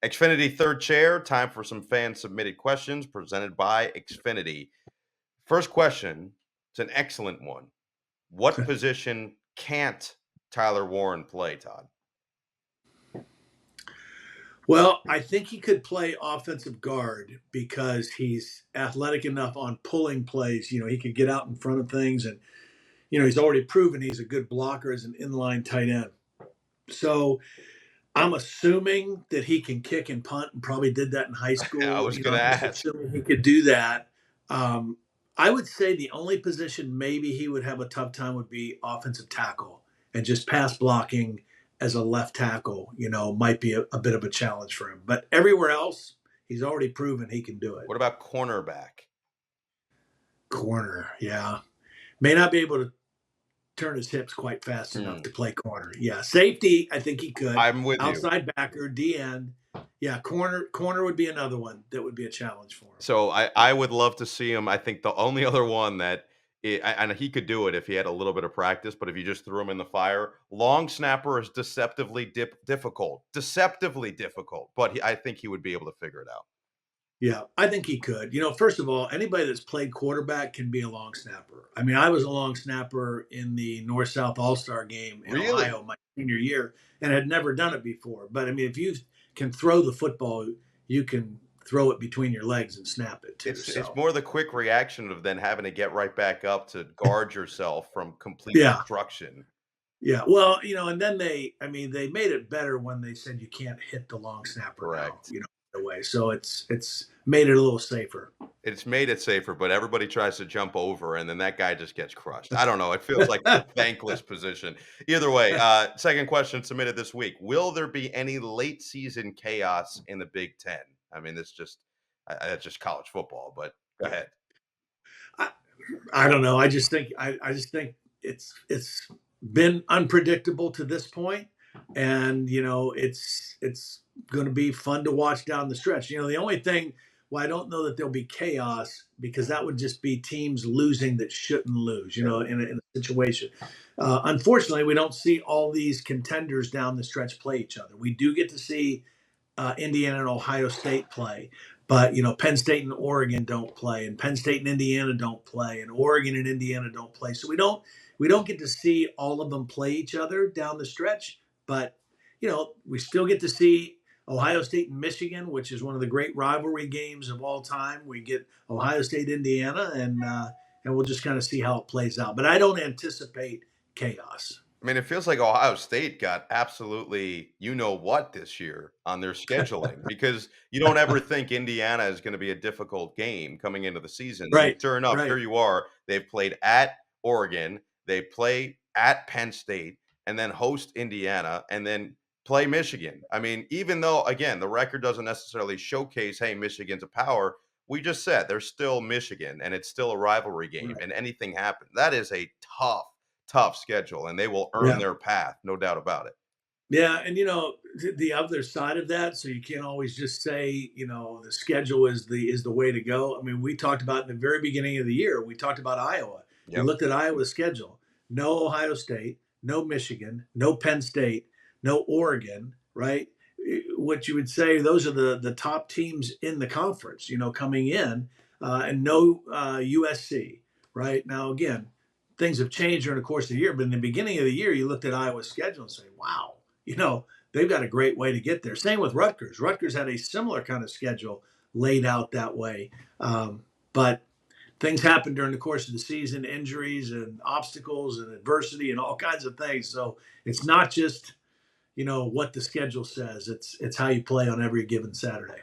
Xfinity third chair, time for some fan submitted questions presented by Xfinity. First question, it's an excellent one. What position can't Tyler Warren play, Todd? Well, I think he could play offensive guard because he's athletic enough on pulling plays. He could get out in front of things, and he's already proven he's a good blocker as an inline tight end. So I'm assuming that he can kick and punt, and probably did that in high I school. was going I'm to just ask. assuming he could do that. Um, I would say the only position maybe he would have a tough time would be offensive tackle, and just pass blocking as a left tackle, might be a bit of a challenge for him. But everywhere else, he's already proven he can do it. What about cornerback? Corner, yeah. May not be able to turn his hips quite fast enough Hmm. to play corner. Yeah, safety, I think he could. I'm with you. Outside backer, D end. Yeah, corner would be another one that would be a challenge for him. So I would love to see him. I think the only other one that and he could do it if he had a little bit of practice, but if you just threw him in the fire, long snapper is deceptively deceptively difficult. But I think he would be able to figure it out. Yeah, I think he could. First of all, anybody that's played quarterback can be a long snapper. I mean, I was a long snapper in the North South All Star game in Really? Ohio my senior year and had never done it before. But I mean, if you can throw the football, you can throw it between your legs and snap it too. It's So, more the quick reaction of then having to get right back up to guard yourself from complete yeah. destruction. Yeah, well, and then they made it better when they said you can't hit the long snapper now, Correct. the way. So it's made it a little safer. It's made it safer, but everybody tries to jump over, and then that guy just gets crushed. I don't know. It feels like a thankless position. Either way, second question submitted this week: will there be any late season chaos in the Big Ten? I mean, that's just college football. But go ahead. I, I don't know. I just think it's been unpredictable to this point, and it's going to be fun to watch down the stretch. The only thing, well, I don't know that there'll be chaos because that would just be teams losing that shouldn't lose. Sure. In a situation. Unfortunately, we don't see all these contenders down the stretch play each other. We do get to see Indiana and Ohio State play. But Penn State and Oregon don't play, and Penn State and Indiana don't play, and Oregon and Indiana don't play. So we don't get to see all of them play each other down the stretch. But we still get to see Ohio State and Michigan, which is one of the great rivalry games of all time. We get Ohio State, Indiana, and we'll just kind of see how it plays out. But I don't anticipate chaos. I mean, it feels like Ohio State got absolutely you know what this year on their scheduling because you don't ever think Indiana is going to be a difficult game coming into the season. And Right, sure enough, here right. you are. They've played at Oregon, they play at Penn State, and then host Indiana, and then play Michigan. I mean, even though, again, the record doesn't necessarily showcase, hey, Michigan's a power, we just said they're still Michigan and it's still a rivalry game Right. and anything happens. That is a tough schedule, and they will earn Yeah. their path, no doubt about it. Yeah, and the other side of that, so you can't always just say, the schedule is the way to go. I mean, we talked about in the very beginning of the year, we talked about Iowa. You Yep. looked at Iowa's schedule. No Ohio State, no Michigan, no Penn State, no Oregon, right? What you would say, those are the top teams in the conference, coming in, and no USC, right? Now, again, things have changed during the course of the year, but in the beginning of the year, you looked at Iowa's schedule and say, wow, they've got a great way to get there. Same with Rutgers. Rutgers had a similar kind of schedule laid out that way. But things happen during the course of the season, injuries and obstacles and adversity and all kinds of things. So it's not just, what the schedule says. It's how you play on every given Saturday.